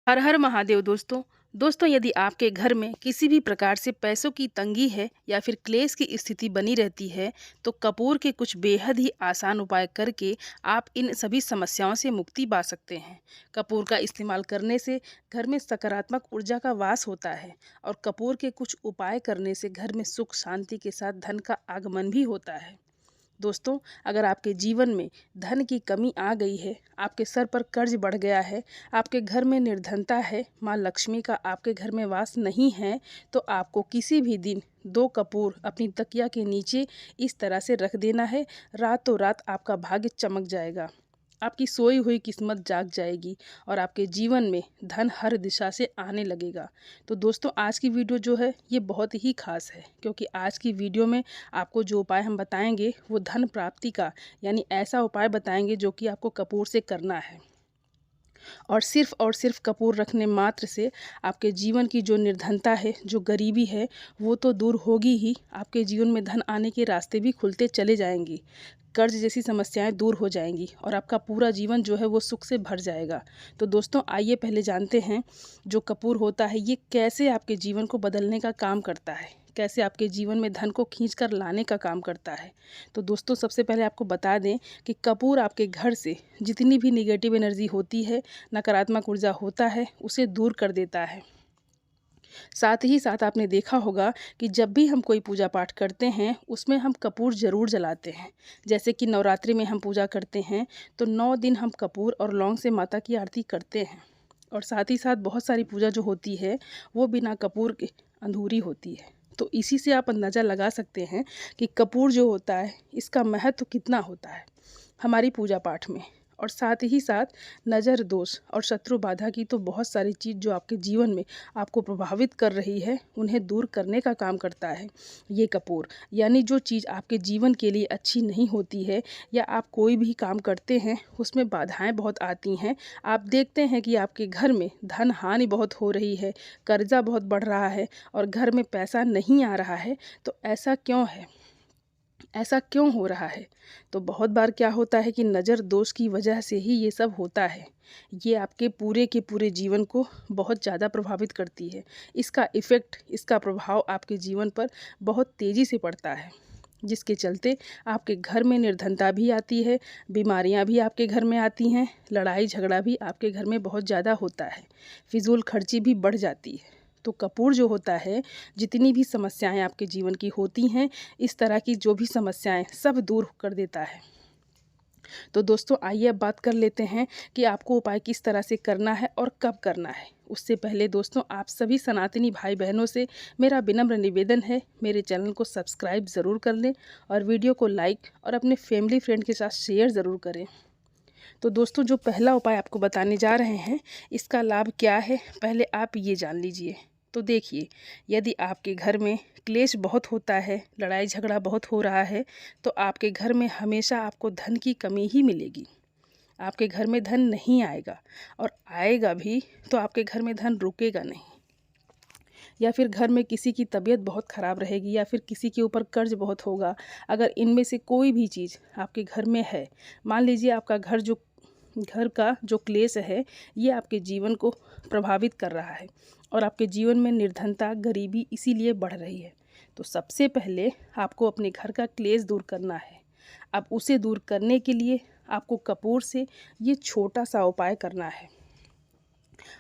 हर हर महादेव दोस्तों यदि आपके घर में किसी भी प्रकार से पैसों की तंगी है या फिर क्लेश की स्थिति बनी रहती है तो कपूर के कुछ बेहद ही आसान उपाय करके आप इन सभी समस्याओं से मुक्ति पा सकते हैं। कपूर का इस्तेमाल करने से घर में सकारात्मक ऊर्जा का वास होता है और कपूर के कुछ उपाय करने से घर में सुख शांति के साथ धन का आगमन भी होता है। दोस्तों, अगर आपके जीवन में धन की कमी आ गई है, आपके सर पर कर्ज बढ़ गया है, आपके घर में निर्धनता है, माँ लक्ष्मी का आपके घर में वास नहीं है, तो आपको किसी भी दिन 2 कपूर अपनी तकिया के नीचे इस तरह से रख देना है। रातों रात आपका भाग्य चमक जाएगा, आपकी सोई हुई किस्मत जाग जाएगी और आपके जीवन में धन हर दिशा से आने लगेगा। तो दोस्तों, आज की वीडियो जो है ये बहुत ही खास है, क्योंकि आज की वीडियो में आपको जो उपाय हम बताएंगे वो धन प्राप्ति का यानी ऐसा उपाय बताएंगे जो कि आपको कपूर से करना है। और सिर्फ कपूर रखने मात्र से आपके जीवन की जो निर्धनता है, जो गरीबी है, वो तो दूर होगी ही, आपके जीवन में धन आने के रास्ते भी खुलते चले जाएंगे। कर्ज जैसी समस्याएं दूर हो जाएंगी और आपका पूरा जीवन जो है वो सुख से भर जाएगा। तो दोस्तों, आइए पहले जानते हैं जो कपूर होता है ये कैसे आपके जीवन को बदलने का काम करता है, कैसे आपके जीवन में धन को खींच कर लाने का काम करता है। तो दोस्तों, सबसे पहले आपको बता दें कि कपूर आपके घर से जितनी भी निगेटिव एनर्जी होती है, नकारात्मक ऊर्जा होता है, उसे दूर कर देता है। साथ ही साथ आपने देखा होगा कि जब भी हम कोई पूजा पाठ करते हैं उसमें हम कपूर ज़रूर जलाते हैं। जैसे कि नवरात्रि में हम पूजा करते हैं तो 9 दिन हम कपूर और लौंग से माता की आरती करते हैं। और साथ ही साथ बहुत सारी पूजा जो होती है वो बिना कपूर के अधूरी होती है। तो इसी से आप अंदाज़ा लगा सकते हैं कि कपूर जो होता है इसका महत्व कितना होता है हमारी पूजा पाठ में। और साथ ही साथ नज़र दोष और शत्रु बाधा की तो बहुत सारी चीज़ जो आपके जीवन में आपको प्रभावित कर रही है उन्हें दूर करने का काम करता है ये कपूर। यानी जो चीज़ आपके जीवन के लिए अच्छी नहीं होती है या आप कोई भी काम करते हैं उसमें बाधाएं बहुत आती हैं, आप देखते हैं कि आपके घर में धन हानि बहुत हो रही है, कर्जा बहुत बढ़ रहा है और घर में पैसा नहीं आ रहा है, तो ऐसा क्यों है, ऐसा क्यों हो रहा है? तो बहुत बार क्या होता है कि नज़र दोष की वजह से ही ये सब होता है। ये आपके पूरे के पूरे जीवन को बहुत ज़्यादा प्रभावित करती है। इसका इफ़ेक्ट, इसका प्रभाव आपके जीवन पर बहुत तेज़ी से पड़ता है, जिसके चलते आपके घर में निर्धनता भी आती है, बीमारियां भी आपके घर में आती हैं, लड़ाई झगड़ा भी आपके घर में बहुत ज़्यादा होता है, फिजूल खर्ची भी बढ़ जाती है। तो कपूर जो होता है, जितनी भी समस्याएं आपके जीवन की होती हैं, इस तरह की जो भी समस्याएं सब दूर कर देता है। तो दोस्तों, आइए अब बात कर लेते हैं कि आपको उपाय किस तरह से करना है और कब करना है। उससे पहले दोस्तों, आप सभी सनातनी भाई बहनों से मेरा विनम्र निवेदन है, मेरे चैनल को सब्सक्राइब ज़रूर कर लें और वीडियो को लाइक और अपने फैमिली फ्रेंड के साथ शेयर ज़रूर करें। तो दोस्तों, जो पहला उपाय आपको बताने जा रहे हैं इसका लाभ क्या है, पहले आप ये जान लीजिए। तो देखिए, यदि आपके घर में क्लेश बहुत होता है, लड़ाई झगड़ा बहुत हो रहा है, तो आपके घर में हमेशा आपको धन की कमी ही मिलेगी। आपके घर में धन नहीं आएगा और आएगा भी तो आपके घर में धन रुकेगा नहीं। या फिर घर में किसी की तबीयत बहुत ख़राब रहेगी या फिर किसी के ऊपर कर्ज बहुत होगा। अगर इनमें से कोई भी चीज़ आपके घर में है, मान लीजिए आपका घर का जो क्लेश है ये आपके जीवन को प्रभावित कर रहा है और आपके जीवन में निर्धनता, गरीबी इसीलिए बढ़ रही है, तो सबसे पहले आपको अपने घर का क्लेश दूर करना है। अब उसे दूर करने के लिए आपको कपूर से ये छोटा सा उपाय करना है।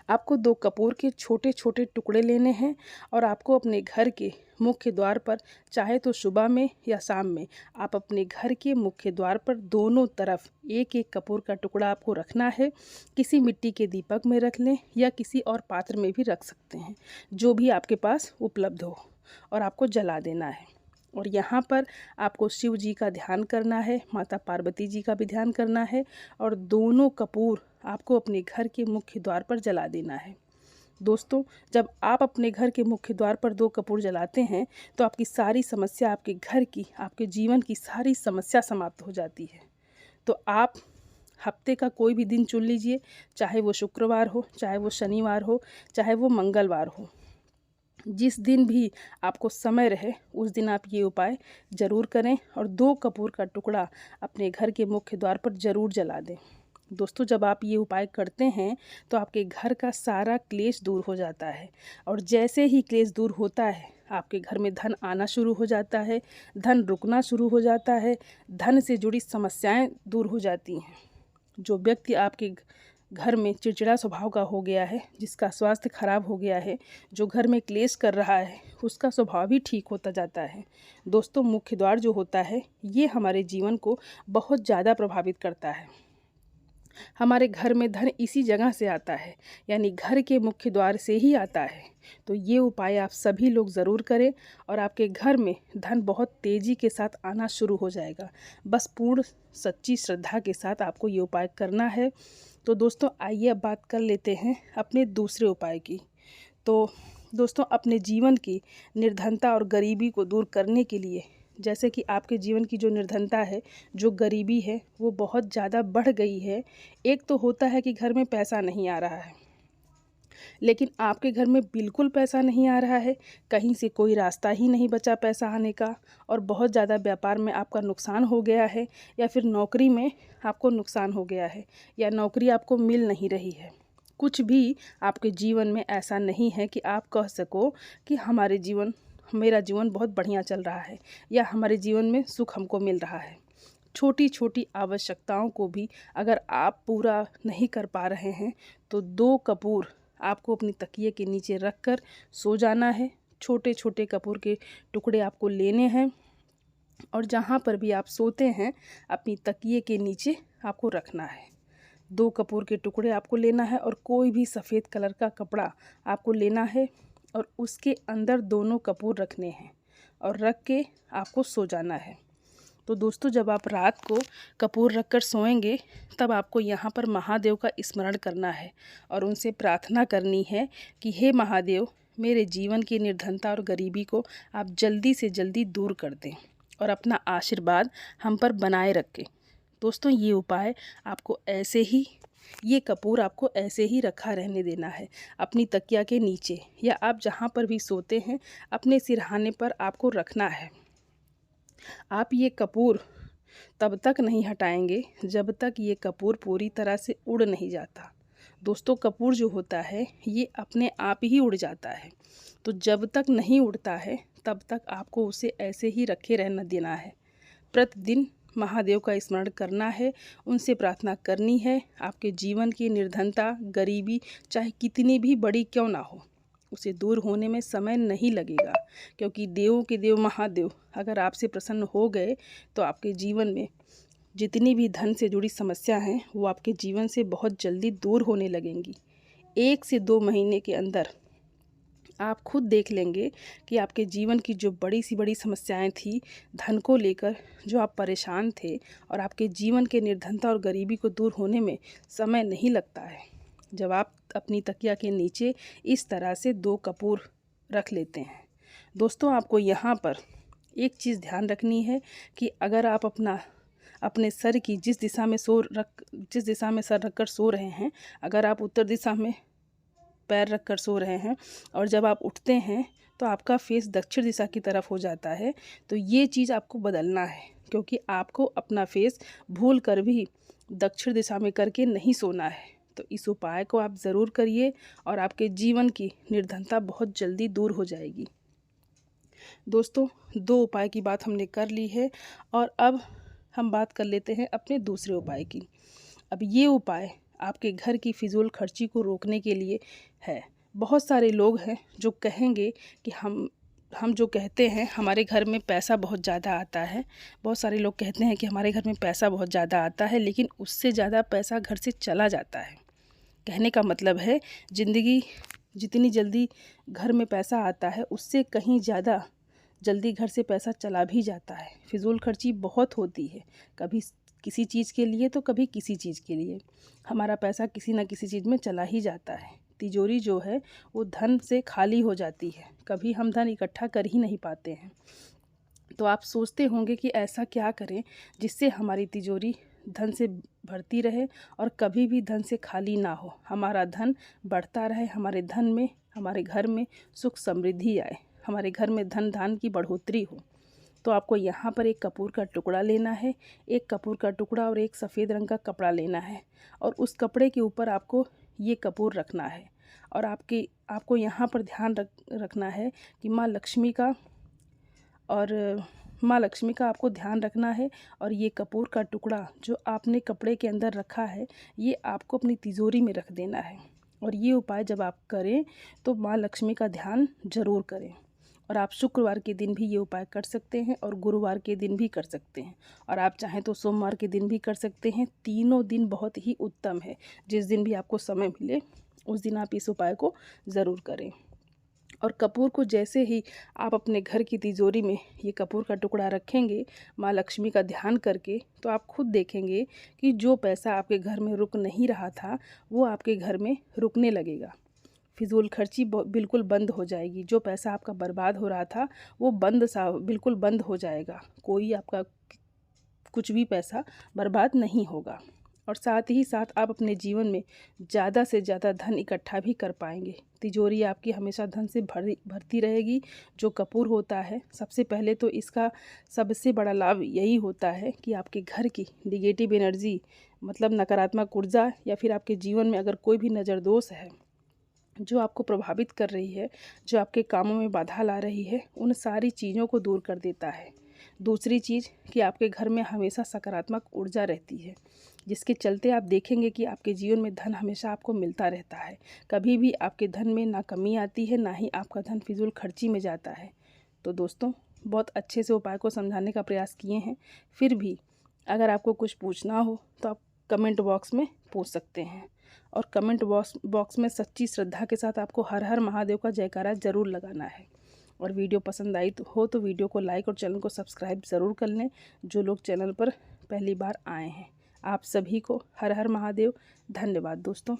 आपको 2 कपूर के छोटे छोटे टुकड़े लेने हैं और आपको अपने घर के मुख्य द्वार पर, चाहे तो सुबह में या शाम में, आप अपने घर के मुख्य द्वार पर दोनों तरफ एक एक कपूर का टुकड़ा आपको रखना है। किसी मिट्टी के दीपक में रख लें या किसी और पात्र में भी रख सकते हैं, जो भी आपके पास उपलब्ध हो, और आपको जला देना है। और यहाँ पर आपको शिव जी का ध्यान करना है, माता पार्वती जी का भी ध्यान करना है और दोनों कपूर आपको अपने घर के मुख्य द्वार पर जला देना है। दोस्तों, जब आप अपने घर के मुख्य द्वार पर 2 कपूर जलाते हैं तो आपकी सारी समस्या, आपके घर की, आपके जीवन की सारी समस्या समाप्त हो जाती है। तो आप हफ्ते का कोई भी दिन चुन लीजिए, चाहे वो शुक्रवार हो, चाहे वो शनिवार हो, चाहे वो मंगलवार हो, जिस दिन भी आपको समय रहे उस दिन आप ये उपाय ज़रूर करें और 2 कपूर का टुकड़ा अपने घर के मुख्य द्वार पर ज़रूर जला दें। दोस्तों जब आप ये उपाय करते हैं तो आपके घर का सारा क्लेश दूर हो जाता है, और जैसे ही क्लेश दूर होता है आपके घर में धन आना शुरू हो जाता है, धन रुकना शुरू हो जाता है, धन से जुड़ी समस्याएं दूर हो जाती हैं। जो व्यक्ति आपके घर में चिड़चिड़ा स्वभाव का हो गया है, जिसका स्वास्थ्य खराब हो गया है, जो घर में क्लेश कर रहा है, उसका स्वभाव भी ठीक होता जाता है। दोस्तों मुख्य द्वार जो होता है ये हमारे जीवन को बहुत ज़्यादा प्रभावित करता है। हमारे घर में धन इसी जगह से आता है, यानी घर के मुख्य द्वार से ही आता है। तो ये उपाय आप सभी लोग ज़रूर करें और आपके घर में धन बहुत तेज़ी के साथ आना शुरू हो जाएगा। बस पूर्ण सच्ची श्रद्धा के साथ आपको ये उपाय करना है। तो दोस्तों आइए अब बात कर लेते हैं अपने दूसरे उपाय की। तो दोस्तों अपने जीवन की निर्धनता और गरीबी को दूर करने के लिए, जैसे कि आपके जीवन की जो निर्धनता है, जो गरीबी है, वो बहुत ज़्यादा बढ़ गई है। एक तो होता है कि घर में पैसा नहीं आ रहा है, लेकिन आपके घर में बिल्कुल पैसा नहीं आ रहा है, कहीं से कोई रास्ता ही नहीं बचा पैसा आने का, और बहुत ज़्यादा व्यापार में आपका नुकसान हो गया है, या फिर नौकरी में आपको नुकसान हो गया है, या नौकरी आपको मिल नहीं रही है। कुछ भी आपके जीवन में ऐसा नहीं है कि आप कह सको कि मेरा जीवन बहुत बढ़िया चल रहा है, या हमारे जीवन में सुख हमको मिल रहा है। छोटी छोटी आवश्यकताओं को भी अगर आप पूरा नहीं कर पा रहे हैं तो 2 कपूर आपको अपनी तकिए के नीचे रख कर सो जाना है। छोटे छोटे कपूर के टुकड़े आपको लेने हैं, और जहाँ पर भी आप सोते हैं अपनी तकिए के नीचे आपको रखना है। 2 कपूर के टुकड़े आपको लेना है, और कोई भी सफ़ेद कलर का कपड़ा आपको लेना है, और उसके अंदर दोनों कपूर रखने हैं, और रख के आपको सो जाना है। तो दोस्तों जब आप रात को कपूर रख कर सोएंगे तब आपको यहाँ पर महादेव का स्मरण करना है, और उनसे प्रार्थना करनी है कि हे महादेव, मेरे जीवन की निर्धनता और गरीबी को आप जल्दी से जल्दी दूर कर दें और अपना आशीर्वाद हम पर बनाए रखें। दोस्तों ये उपाय आपको ऐसे ही, ये कपूर आपको ऐसे ही रखा रहने देना है अपनी तकिया के नीचे, या आप जहाँ पर भी सोते हैं अपने सिरहाने पर आपको रखना है। आप ये कपूर तब तक नहीं हटाएंगे जब तक ये कपूर पूरी तरह से उड़ नहीं जाता। दोस्तों कपूर जो होता है ये अपने आप ही उड़ जाता है, तो जब तक नहीं उड़ता है तब तक आपको उसे ऐसे ही रखे रहना देना है। प्रतिदिन महादेव का स्मरण करना है, उनसे प्रार्थना करनी है। आपके जीवन की निर्धनता, गरीबी चाहे कितनी भी बड़ी क्यों ना हो, उसे दूर होने में समय नहीं लगेगा, क्योंकि देवों के देव महादेव अगर आपसे प्रसन्न हो गए तो आपके जीवन में जितनी भी धन से जुड़ी समस्या हैं वो आपके जीवन से बहुत जल्दी दूर होने लगेंगी। 1 से 2 महीने के अंदर आप खुद देख लेंगे कि आपके जीवन की जो बड़ी सी बड़ी समस्याएं थी धन को लेकर, जो आप परेशान थे, और आपके जीवन के निर्धनता और गरीबी को दूर होने में समय नहीं लगता है जब आप अपनी तकिया के नीचे इस तरह से 2 कपूर रख लेते हैं। दोस्तों आपको यहाँ पर एक चीज़ ध्यान रखनी है कि अगर आप अपने सर की जिस दिशा में सर रखकर सो रहे हैं, अगर आप उत्तर दिशा में पैर रखकर सो रहे हैं और जब आप उठते हैं तो आपका फेस दक्षिण दिशा की तरफ हो जाता है, तो ये चीज़ आपको बदलना है, क्योंकि आपको अपना फेस भूल कर भी दक्षिण दिशा में करके नहीं सोना है। तो इस उपाय को आप ज़रूर करिए और आपके जीवन की निर्धनता बहुत जल्दी दूर हो जाएगी। दोस्तों 2 उपाय की बात हमने कर ली है, और अब हम बात कर लेते हैं अपने दूसरे उपाय की। अब ये उपाय आपके घर की फिजूल खर्ची को रोकने के लिए है। बहुत सारे लोग हैं जो कहेंगे कि हम जो कहते हैं हमारे घर में पैसा बहुत ज़्यादा आता है। बहुत सारे लोग कहते हैं कि हमारे घर में पैसा बहुत ज़्यादा आता है, लेकिन उससे ज़्यादा पैसा घर से चला जाता है। कहने का मतलब है ज़िंदगी जितनी जल्दी घर में पैसा आता है उससे कहीं ज़्यादा जल्दी घर से पैसा चला भी जाता है। फिजूल खर्ची बहुत होती है, कभी किसी चीज़ के लिए तो कभी किसी चीज़ के लिए। हमारा पैसा किसी न किसी चीज़ में चला ही जाता है। तिजोरी जो है वो धन से खाली हो जाती है, कभी हम धन इकट्ठा कर ही नहीं पाते हैं। तो आप सोचते होंगे कि ऐसा क्या करें जिससे हमारी तिजोरी धन से भरती रहे और कभी भी धन से खाली ना हो, हमारा धन बढ़ता रहे, हमारे धन में, हमारे घर में सुख समृद्धि आए, हमारे घर में धन धान की बढ़ोतरी हो। तो आपको यहाँ पर एक कपूर का टुकड़ा लेना है, एक कपूर का टुकड़ा और एक सफ़ेद रंग का कपड़ा लेना है और उस कपड़े के ऊपर आपको ये कपूर रखना है। और आपको यहाँ पर ध्यान रखना है कि माँ लक्ष्मी का आपको ध्यान रखना है। और ये कपूर का टुकड़ा जो आपने कपड़े के अंदर रखा है ये आपको अपनी तिजोरी में रख देना है। और ये उपाय जब आप करें तो माँ लक्ष्मी का ध्यान ज़रूर करें। और आप शुक्रवार के दिन भी ये उपाय कर सकते हैं और गुरुवार के दिन भी कर सकते हैं और आप चाहें तो सोमवार के दिन भी कर सकते हैं। तीनों दिन बहुत ही उत्तम है। जिस दिन भी आपको समय मिले उस दिन आप इस उपाय को ज़रूर करें। और कपूर को जैसे ही आप अपने घर की तिजोरी में ये कपूर का टुकड़ा रखेंगे माँ लक्ष्मी का ध्यान करके, तो आप खुद देखेंगे कि जो पैसा आपके घर में रुक नहीं रहा था वो आपके घर में रुकने लगेगा। फिजूल खर्ची बिल्कुल बंद हो जाएगी। जो पैसा आपका बर्बाद हो रहा था वो बिल्कुल बंद हो जाएगा। कोई आपका कुछ भी पैसा बर्बाद नहीं होगा। और साथ ही साथ आप अपने जीवन में ज़्यादा से ज़्यादा धन इकट्ठा भी कर पाएंगे। तिजोरी आपकी हमेशा धन से भरती रहेगी। जो कपूर होता है सबसे पहले तो इसका सबसे बड़ा लाभ यही होता है कि आपके घर की निगेटिव एनर्जी मतलब नकारात्मक ऊर्जा या फिर आपके जीवन में अगर कोई भी नज़र दोष है जो आपको प्रभावित कर रही है, जो आपके कामों में बाधा ला रही है, उन सारी चीज़ों को दूर कर देता है। दूसरी चीज़ कि आपके घर में हमेशा सकारात्मक ऊर्जा रहती है, जिसके चलते आप देखेंगे कि आपके जीवन में धन हमेशा आपको मिलता रहता है। कभी भी आपके धन में ना कमी आती है, ना ही आपका धन फिजूल खर्ची में जाता है। तो दोस्तों, बहुत अच्छे से उपाय को समझाने का प्रयास किए हैं। फिर भी अगर आपको कुछ पूछना हो तो आप कमेंट बॉक्स में पूछ सकते हैं। और कमेंट बॉक्स में सच्ची श्रद्धा के साथ आपको हर हर महादेव का जयकारा ज़रूर लगाना है। और वीडियो पसंद आई तो वीडियो को लाइक और चैनल को सब्सक्राइब ज़रूर कर लें, जो लोग चैनल पर पहली बार आए हैं। आप सभी को हर हर महादेव। धन्यवाद दोस्तों।